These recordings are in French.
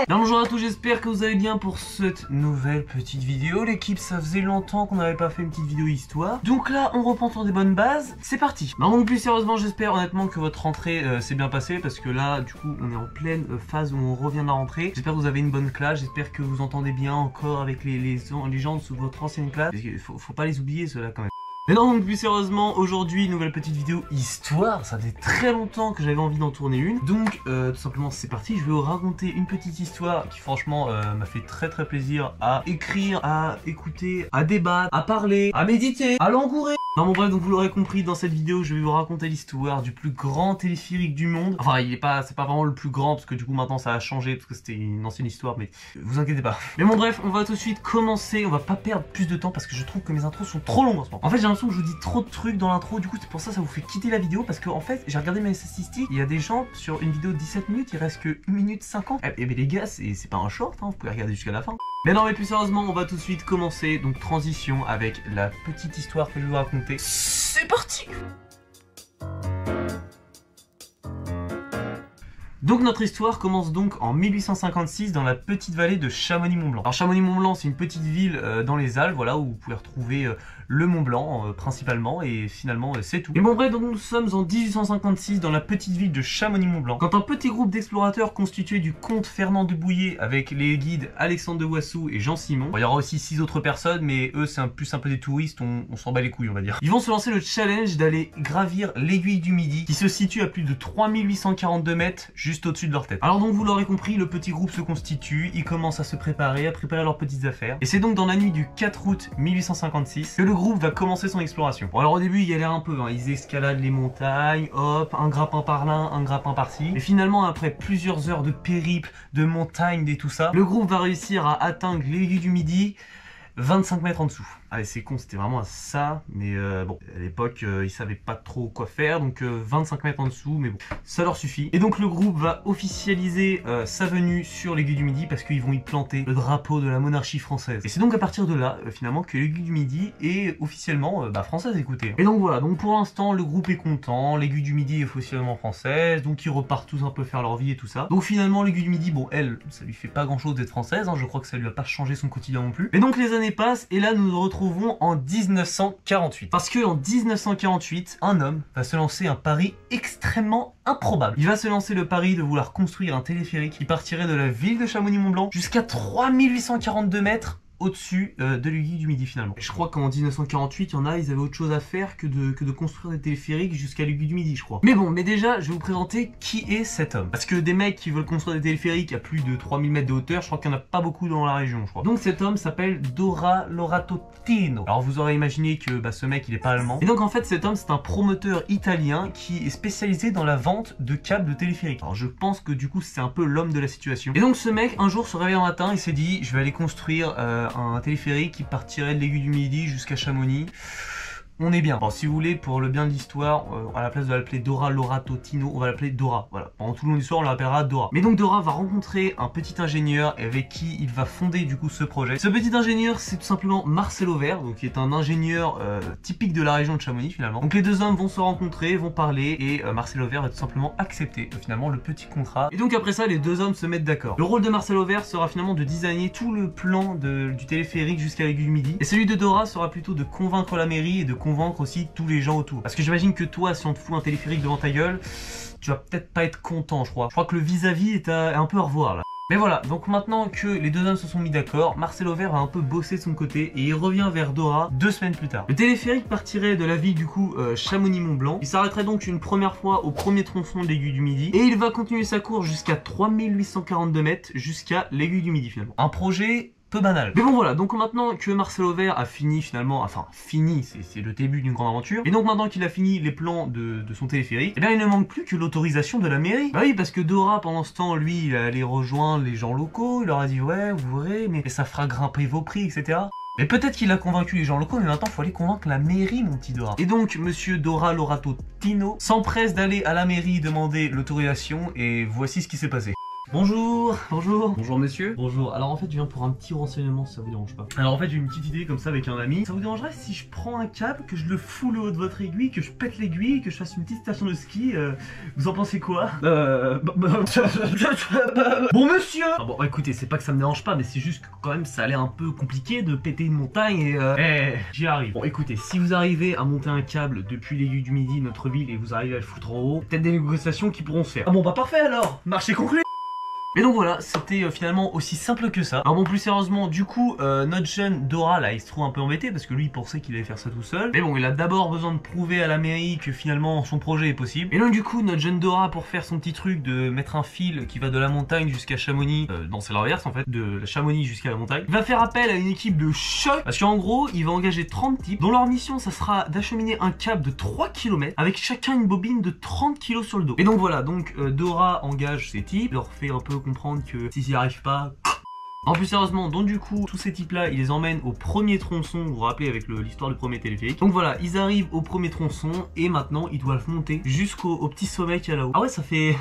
Alors, bonjour à tous, j'espère que vous allez bien pour cette nouvelle petite vidéo. L'équipe, ça faisait longtemps qu'on n'avait pas fait une petite vidéo histoire. Donc là, on reprend sur des bonnes bases. C'est parti. Non, donc plus sérieusement, j'espère honnêtement que votre rentrée s'est bien passée. Parce que là, du coup, on est en pleine phase où on revient de la rentrée. J'espère que vous avez une bonne classe. J'espère que vous entendez bien encore avec les gens de votre ancienne classe. Parce qu'il faut pas les oublier, ceux-là, quand même. Mais non, donc plus sérieusement, aujourd'hui, une nouvelle petite vidéo histoire. Ça faisait très longtemps que j'avais envie d'en tourner une. Donc, tout simplement, c'est parti. Je vais vous raconter une petite histoire qui, franchement, m'a fait très plaisir à écrire, à écouter, à débattre, à parler, à méditer, à langourer. Non, bon bref, donc vous l'aurez compris, dans cette vidéo, je vais vous raconter l'histoire du plus grand téléphérique du monde. Enfin, c'est pas vraiment le plus grand, parce que du coup, maintenant, ça a changé, parce que c'était une ancienne histoire, mais vous inquiétez pas. Mais bon, bref, on va tout de suite commencer. On va pas perdre plus de temps, parce que je trouve que mes intros sont trop longues en ce moment. En fait, j'ai l'impression que je vous dis trop de trucs dans l'intro, du coup, c'est pour ça que ça vous fait quitter la vidéo, parce que en fait, j'ai regardé mes statistiques, il y a des gens, sur une vidéo de 17 minutes, il reste que 1 minute 50. Eh mais les gars, c'est pas un short, hein, vous pouvez regarder jusqu'à la fin. Mais non, mais plus sérieusement, on va tout de suite commencer, donc transition avec la petite histoire que je vais vous raconter. C'est parti! Donc notre histoire commence donc en 1856 dans la petite vallée de Chamonix-Mont-Blanc. Alors Chamonix-Mont-Blanc, c'est une petite ville dans les Alpes, voilà, où vous pouvez retrouver le Mont Blanc principalement, et finalement c'est tout. Et bon bref, donc nous sommes en 1856 dans la petite ville de Chamonix-Mont-Blanc, quand un petit groupe d'explorateurs constitué du comte Fernand de Bouillé avec les guides Alexandre de Wassou et Jean Simon, bon, il y aura aussi 6 autres personnes, mais eux c'est plus un peu des touristes, on s'en bat les couilles on va dire. Ils vont se lancer le challenge d'aller gravir l'aiguille du Midi, qui se situe à plus de 3842 mètres, juste au-dessus de leur tête. Alors donc vous l'aurez compris, le petit groupe se constitue, ils commencent à se préparer, à préparer leurs petites affaires. Et c'est donc dans la nuit du 4 août 1856 que le groupe va commencer son exploration. Bon alors au début il galèrent un peu, hein. Ils escaladent les montagnes, hop, un grappin par là, un grappin par-ci. Et finalement après plusieurs heures de périple, de montagne et tout ça, le groupe va réussir à atteindre l'aiguille du Midi 25 mètres en dessous. Allez, c'est con, c'était vraiment à ça, mais bon, à l'époque, ils savaient pas trop quoi faire, donc 25 mètres en dessous, mais bon, ça leur suffit. Et donc le groupe va officialiser sa venue sur l'aiguille du Midi, parce qu'ils vont y planter le drapeau de la monarchie française. Et c'est donc à partir de là, finalement, que l'aiguille du Midi est officiellement française, écoutez. Et donc voilà, donc pour l'instant, le groupe est content, l'aiguille du Midi est officiellement française, donc ils repartent tous un peu faire leur vie et tout ça. Donc finalement, l'aiguille du Midi, bon, elle, ça lui fait pas grand chose d'être française, hein, je crois que ça lui a pas changé son quotidien non plus. Et donc les années passent, et là, nous nous retrouvons en 1948. Parce que en 1948, un homme va se lancer un pari extrêmement improbable. Il va se lancer le pari de vouloir construire un téléphérique qui partirait de la ville de Chamonix-Mont-Blanc jusqu'à 3842 mètres au-dessus de l'aiguille du Midi finalement. Je crois qu'en 1948, il y en a, ils avaient autre chose à faire que de construire des téléphériques jusqu'à l'aiguille du Midi, je crois. Mais bon, mais déjà, je vais vous présenter qui est cet homme. Parce que des mecs qui veulent construire des téléphériques à plus de 3000 mètres de hauteur, je crois qu'il n'y en a pas beaucoup dans la région, je crois. Donc cet homme s'appelle Dora Loratotino. Alors vous aurez imaginé que ce mec, il est pas allemand. Et donc en fait, cet homme, c'est un promoteur italien qui est spécialisé dans la vente de câbles de téléphérique. Alors je pense que du coup, c'est un peu l'homme de la situation. Et donc ce mec, un jour, se réveille un matin, il s'est dit, je vais aller construire un téléphérique qui partirait de l'aiguille du Midi jusqu'à Chamonix. On est bien. Bon, si vous voulez, pour le bien de l'histoire, à la place de l'appeler Dora Loratotino, on va l'appeler Dora. Voilà. Pendant tout le long de l'histoire, on l'appellera Dora. Mais donc Dora va rencontrer un petit ingénieur avec qui il va fonder du coup ce projet. Ce petit ingénieur, c'est tout simplement Marcel Auvert, donc qui est un ingénieur typique de la région de Chamonix finalement. Donc les deux hommes vont se rencontrer, vont parler, et Marcel Auvert va tout simplement accepter finalement le petit contrat. Et donc après ça, les deux hommes se mettent d'accord. Le rôle de Marcel Auvert sera finalement de designer tout le plan du téléphérique jusqu'à l'aiguille du Midi. Et celui de Dora sera plutôt de convaincre la mairie et de convaincre aussi tous les gens autour. Parce que j'imagine que toi, si on te fout un téléphérique devant ta gueule, tu vas peut-être pas être content, je crois. Je crois que le vis-à-vis est un peu à revoir là. Mais voilà, donc maintenant que les deux hommes se sont mis d'accord, Marcel Auvert a un peu bossé de son côté et il revient vers Dora 2 semaines plus tard. Le téléphérique partirait de la ville du coup Chamonix-Mont-Blanc. Il s'arrêterait donc une première fois au premier tronçon de l'aiguille du Midi et il va continuer sa course jusqu'à 3842 mètres jusqu'à l'aiguille du Midi finalement. Un projet peu banal. Mais bon voilà, donc maintenant que Marcel Auvert a fini finalement, enfin fini, c'est le début d'une grande aventure, et donc maintenant qu'il a fini les plans de son téléphérique, eh bien il ne manque plus que l'autorisation de la mairie. Bah oui, parce que Dora pendant ce temps, lui, il allait rejoindre les gens locaux, il leur a dit ouais, vous verrez, mais ça fera grimper vos prix, etc. Mais peut-être qu'il a convaincu les gens locaux, mais maintenant il faut aller convaincre la mairie, mon petit Dora. Et donc monsieur Dora Loratotino s'empresse d'aller à la mairie demander l'autorisation, et voici ce qui s'est passé. Bonjour, bonjour. Bonjour monsieur. Bonjour. Alors en fait, je viens pour un petit renseignement si ça vous dérange pas. Alors en fait, j'ai une petite idée comme ça avec un ami. Ça vous dérangerait si je prends un câble, que je le fous le haut de votre aiguille, que je pète l'aiguille, que je fasse une petite station de ski vous en pensez quoi? Bon monsieur. Ah bon, écoutez, c'est pas que ça me dérange pas, mais c'est juste que quand même ça a l'air un peu compliqué de péter une montagne et j'y arrive. Bon écoutez, si vous arrivez à monter un câble depuis l'aiguille du Midi, notre ville, et vous arrivez à le foutre en haut, peut-être des négociations qui pourront se faire. Ah bon bah parfait alors, marché conclu. Et donc voilà, c'était finalement aussi simple que ça. Alors bon, plus sérieusement, du coup, notre jeune Dora, là, il se trouve un peu embêté parce que lui, il pensait qu'il allait faire ça tout seul. Mais bon, il a d'abord besoin de prouver à la mairie que finalement, son projet est possible. Et donc du coup, notre jeune Dora, pour faire son petit truc de mettre un fil qui va de la montagne jusqu'à Chamonix, non, c'est l'inverse en fait, de Chamonix jusqu'à la montagne, il va faire appel à une équipe de choc. Parce qu'en gros, il va engager 30 types, dont leur mission, ça sera d'acheminer un câble de 3 km avec chacun une bobine de 30 kg sur le dos. Et donc voilà, donc Dora engage ces types, leur fait un peu comprendre que s'ils n'y arrivent pas... En plus sérieusement, donc du coup, tous ces types là, ils les emmènent au premier tronçon, vous vous rappelez avec l'histoire du premier téléphérique. Donc voilà, ils arrivent au premier tronçon et maintenant ils doivent monter jusqu'au petit sommet qu'il y a là-haut. Ah ouais, ça fait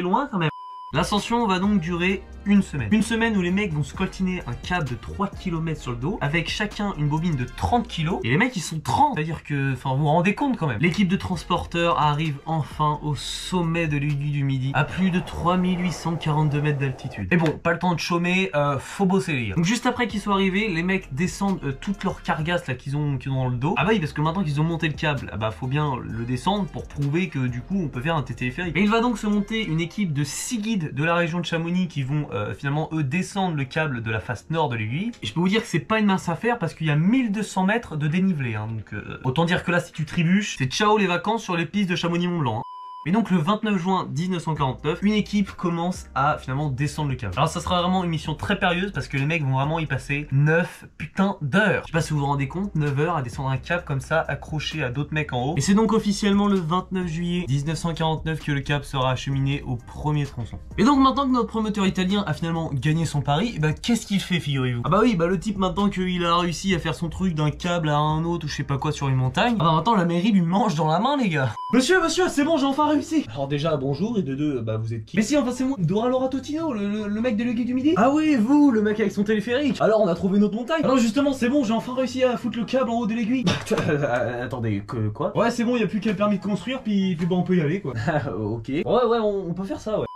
loin quand même. L'ascension va donc durer une semaine. Une semaine où les mecs vont scoltiner un câble de 3 km sur le dos, avec chacun une bobine de 30 kg. Et les mecs ils sont 30, c'est-à-dire que, enfin vous vous rendez compte quand même. L'équipe de transporteurs arrive enfin au sommet de l'aiguille du Midi, à plus de 3842 mètres d'altitude. Et bon, pas le temps de chômer, faut bosser les gars. Donc juste après qu'ils soient arrivés, les mecs descendent toutes leurs cargasses là qu'ils ont dans le dos. Ah bah oui, parce que maintenant qu'ils ont monté le câble, ah bah faut bien le descendre pour prouver que du coup on peut faire un téléphérique. Et il va donc se monter une équipe de 6 guides de la région de Chamonix qui vont finalement eux descendre le câble de la face nord de l'aiguille. Et je peux vous dire que c'est pas une mince affaire parce qu'il y a 1200 mètres de dénivelé hein, donc autant dire que là si tu trébuches, c'est ciao les vacances sur les pistes de Chamonix-Mont-Blanc hein. Et donc le 29 juin 1949, une équipe commence à finalement descendre le câble. Alors ça sera vraiment une mission très périlleuse parce que les mecs vont vraiment y passer 9 putains d'heures. Je sais pas si vous vous rendez compte, 9 heures à descendre un câble comme ça, accroché à d'autres mecs en haut. Et c'est donc officiellement le 29 juillet 1949 que le câble sera acheminé au premier tronçon. Et donc maintenant que notre promoteur italien a finalement gagné son pari, bah qu'est-ce qu'il fait figurez-vous? Ah bah oui, bah le type maintenant qu'il a réussi à faire son truc d'un câble à un autre ou je sais pas quoi sur une montagne, ah bah maintenant la mairie lui mange dans la main les gars. Monsieur, c'est bon, j'ai enfin réussi. Alors déjà bonjour et de deux bah vous êtes qui? Mais si enfin c'est moi, Dora Laura Totino, le mec de l'aiguille du Midi. Ah oui vous, le mec avec son téléphérique. Alors on a trouvé notre montagne. Alors justement c'est bon, j'ai enfin réussi à foutre le câble en haut de l'aiguille. Attendez, quoi? Ouais c'est bon, y a plus qu'à le permis de construire puis bah on peut y aller quoi. Ok. Ouais on peut faire ça ouais.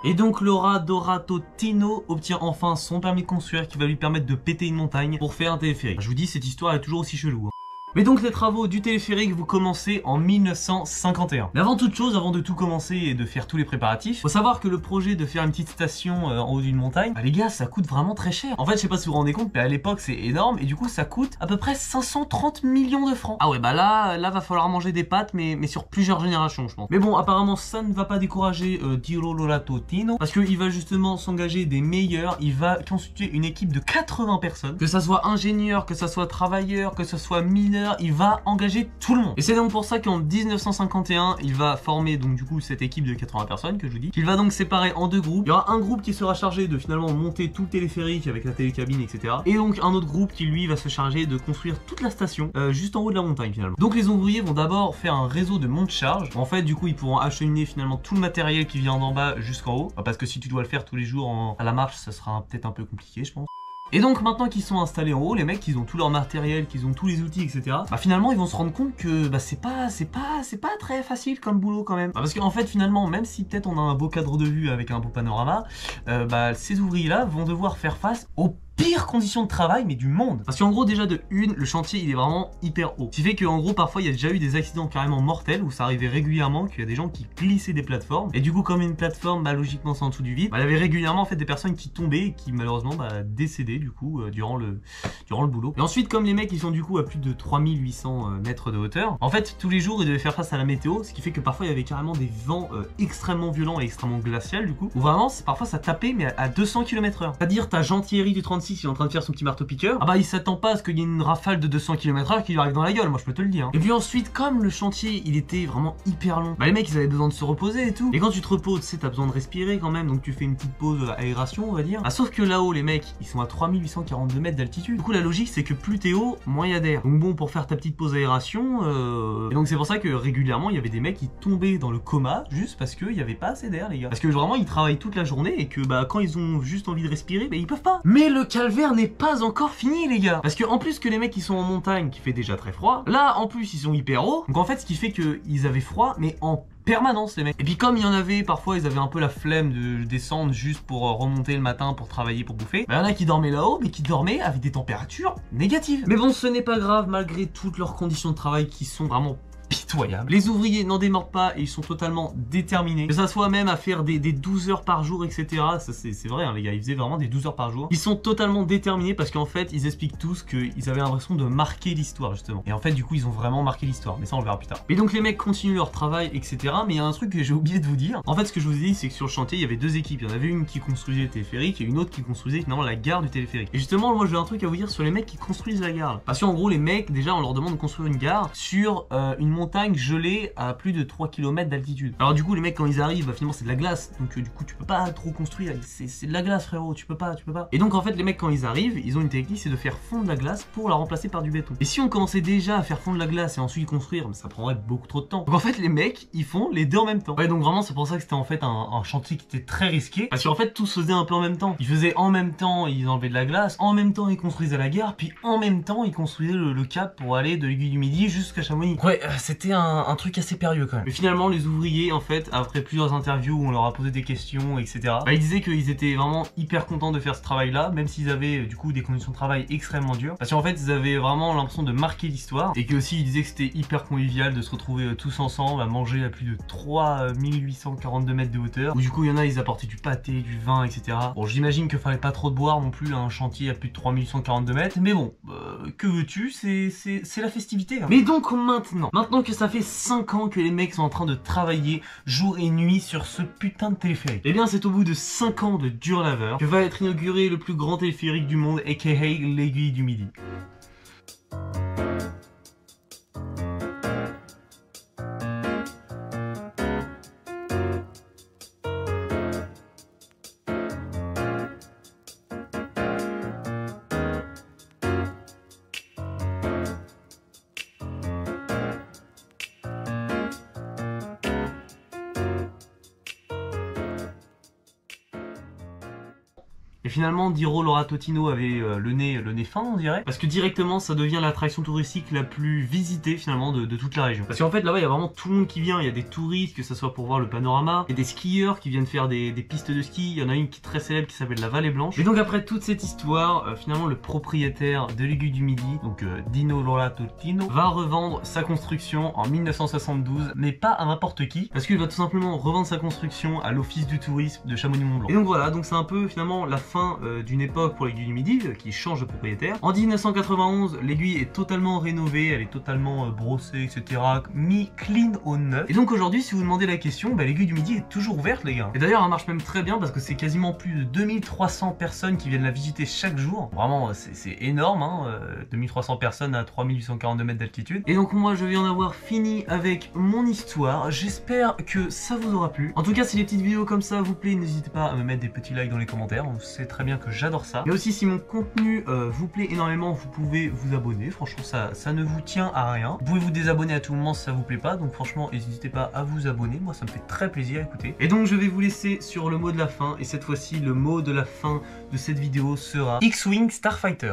Et donc Laura Dora Totino obtient enfin son permis de construire qui va lui permettre de péter une montagne pour faire un téléphérique. Je vous dis cette histoire est toujours aussi chelou hein. Mais donc les travaux du téléphérique vont commencer en 1951. Mais avant toute chose, avant de tout commencer et de faire tous les préparatifs, faut savoir que le projet de faire une petite station en haut d'une montagne, bah les gars ça coûte vraiment très cher. En fait je sais pas si vous vous rendez compte, mais à l'époque c'est énorme et du coup ça coûte à peu près 530 millions de francs. Ah ouais bah là va falloir manger des pâtes mais sur plusieurs générations je pense. Mais bon apparemment ça ne va pas décourager Diro Laura Totino parce qu'il va justement s'engager des meilleurs, il va constituer une équipe de 80 personnes, que ça soit ingénieur, que ça soit travailleur, que ce soit mineur, il va engager tout le monde. Et c'est donc pour ça qu'en 1951, il va former donc du coup cette équipe de 80 personnes que je vous dis, qu'il va donc séparer en deux groupes. Il y aura un groupe qui sera chargé de finalement monter tout le téléphérique avec la télécabine, etc. Et donc un autre groupe qui lui va se charger de construire toute la station juste en haut de la montagne finalement. Donc les ouvriers vont d'abord faire un réseau de monte-charge. En fait du coup ils pourront acheminer finalement tout le matériel qui vient d'en bas jusqu'en haut. Parce que si tu dois le faire tous les jours à la marche, ça sera peut-être un peu compliqué je pense. Et donc maintenant qu'ils sont installés en haut, les mecs, qu'ils ont tout leur matériel, qu'ils ont tous les outils, etc. Bah finalement ils vont se rendre compte que bah c'est pas très facile comme boulot quand même. Bah, parce qu'en fait finalement, même si peut-être on a un beau cadre de vue avec un beau panorama, bah ces ouvriers là vont devoir faire face aux pires conditions de travail mais du monde. Parce qu'en gros déjà de une, le chantier il est vraiment hyper haut. Ce qui fait qu'en gros parfois il y a déjà eu des accidents carrément mortels où ça arrivait régulièrement qu'il y a des gens qui glissaient des plateformes. Et du coup comme une plateforme bah logiquement c'est en dessous du vide, bah, il y avait régulièrement en fait des personnes qui tombaient et qui malheureusement bah décédaient du coup durant le boulot. Et ensuite comme les mecs ils sont du coup à plus de 3800 mètres de hauteur, en fait tous les jours ils devaient faire face à la météo, ce qui fait que parfois il y avait carrément des vents extrêmement violents et extrêmement glaciales du coup, où vraiment parfois ça tapait mais à 200 km/h. C'est-à-dire ta gentillerie du 36 36 il est en train de faire son petit marteau piqueur, ah bah il s'attend pas à ce qu'il y ait une rafale de 200 km/h qui lui arrive dans la gueule, moi je peux te le dire. Et puis ensuite, comme le chantier il était vraiment hyper long, bah les mecs ils avaient besoin de se reposer et tout. Et quand tu te reposes, tu sais, t'as besoin de respirer quand même, donc tu fais une petite pause aération, on va dire. Ah, sauf que là-haut, les mecs, ils sont à 3842 mètres d'altitude. Du coup, la logique, c'est que plus t'es haut, moins il y a d'air. Donc bon, pour faire ta petite pause aération, et donc c'est pour ça que régulièrement, il y avait des mecs qui tombaient dans le coma juste parce qu'il y avait pas assez d'air, les gars. Parce que vraiment, ils travaillent toute la journée et que bah quand ils ont juste envie de respirer, bah ils peuvent pas. Mais le calvaire n'est pas encore fini, les gars. Parce que en plus que les mecs, ils sont en montagne, qui fait déjà très froid. Là, en plus, ils sont hyper hauts. Donc en fait, ce qui fait qu'ils avaient froid, mais en permanence les mecs. Et puis comme il y en avait, parfois ils avaient un peu la flemme de descendre juste pour remonter le matin pour travailler, pour bouffer. Bah, il y en a qui dormaient là-haut, mais qui dormaient avec des températures négatives. Mais bon, ce n'est pas grave malgré toutes leurs conditions de travail qui sont vraiment pitoyable. Les ouvriers n'en démordent pas et ils sont totalement déterminés. Que ça soit même à faire des 12 heures par jour, etc. Ça c'est vrai, hein, les gars, ils faisaient vraiment des 12 heures par jour. Ils sont totalement déterminés parce qu'en fait, ils expliquent tous qu'ils avaient l'impression de marquer l'histoire, justement. Et en fait, du coup, ils ont vraiment marqué l'histoire. Mais ça, on le verra plus tard. Et donc, les mecs continuent leur travail, etc. Mais il y a un truc que j'ai oublié de vous dire. En fait, ce que je vous ai dit, c'est que sur le chantier, il y avait deux équipes. Il y en avait une qui construisait le téléphérique et une autre qui construisait finalement la gare du téléphérique. Et justement, moi, j'ai un truc à vous dire sur les mecs qui construisent la gare. Parce qu'en gros, les mecs, déjà, on leur demande de construire une gare sur une montagne gelée à plus de 3 km d'altitude. Alors du coup les mecs quand ils arrivent, bah, finalement c'est de la glace, donc du coup tu peux pas trop construire, c'est de la glace frérot, tu peux pas. Et donc en fait les mecs quand ils arrivent, ils ont une technique, c'est de faire fondre la glace pour la remplacer par du béton. Et si on commençait déjà à faire fondre la glace et ensuite construire, ça prendrait beaucoup trop de temps. Donc en fait les mecs ils font les deux en même temps. Ouais, donc vraiment c'est pour ça que c'était en fait un chantier qui était très risqué, parce qu'en fait tout se faisait un peu en même temps. Ils faisaient en même temps, ils enlevaient de la glace, en même temps ils construisaient la gare, puis en même temps ils construisaient le cap pour aller de l'Aiguille du Midi jusqu'à Chamonix. Ouais, c'était un truc assez périlleux quand même. Mais finalement les ouvriers en fait, après plusieurs interviews où on leur a posé des questions, etc. Bah, ils disaient qu'ils étaient vraiment hyper contents de faire ce travail là, même s'ils avaient du coup des conditions de travail extrêmement dures. Parce qu'en fait ils avaient vraiment l'impression de marquer l'histoire. Et que aussi ils disaient que c'était hyper convivial de se retrouver tous ensemble à manger à plus de 3842 mètres de hauteur. Où du coup il y en a, ils apportaient du pâté, du vin, etc. Bon, j'imagine qu'il fallait pas trop de boire non plus à un chantier à plus de 3842 mètres. Mais bon, que veux-tu, c'est la festivité, hein. Mais donc maintenant que ça fait 5 ans que les mecs sont en train de travailler jour et nuit sur ce putain de téléphérique, et bien c'est au bout de 5 ans de dur laveur que va être inauguré le plus grand téléphérique du monde, aka l'Aiguille du Midi. Et finalement, Diro Laura Totino avait le nez fin, on dirait, parce que directement, ça devient l'attraction touristique la plus visitée finalement de toute la région. Parce qu'en fait, là-bas, il y a vraiment tout le monde qui vient. Il y a des touristes, que ce soit pour voir le panorama, il y a des skieurs qui viennent faire des pistes de ski. Il y en a une qui est très célèbre qui s'appelle la Vallée Blanche. Et donc après toute cette histoire, finalement, le propriétaire de l'Aiguille du Midi, donc Dino Laura Totino, va revendre sa construction en 1972, mais pas à n'importe qui, parce qu'il va tout simplement revendre sa construction à l'Office du tourisme de Chamonix-Mont-Blanc. Et donc voilà, donc c'est un peu finalement la fin d'une époque pour l'Aiguille du Midi qui change de propriétaire. En 1991, l'aiguille est totalement rénovée, elle est totalement brossée, etc. Mis clean au neuf. Et donc aujourd'hui, si vous demandez la question, bah, l'Aiguille du Midi est toujours ouverte, les gars. Et d'ailleurs, elle marche même très bien parce que c'est quasiment plus de 2300 personnes qui viennent la visiter chaque jour. Vraiment, c'est énorme, hein, 2300 personnes à 3842 mètres d'altitude. Et donc moi, je vais en avoir fini avec mon histoire. J'espère que ça vous aura plu. En tout cas, si les petites vidéos comme ça vous plaît, n'hésitez pas à me mettre des petits likes dans les commentaires. C'est très bien que j'adore ça. Mais aussi, si mon contenu vous plaît énormément, vous pouvez vous abonner. Franchement, ça ne vous tient à rien. Vous pouvez vous désabonner à tout moment si ça vous plaît pas. Donc franchement, n'hésitez pas à vous abonner. Moi, ça me fait très plaisir à écouter. Et donc, je vais vous laisser sur le mot de la fin. Et cette fois-ci, le mot de la fin de cette vidéo sera X-Wing Starfighter.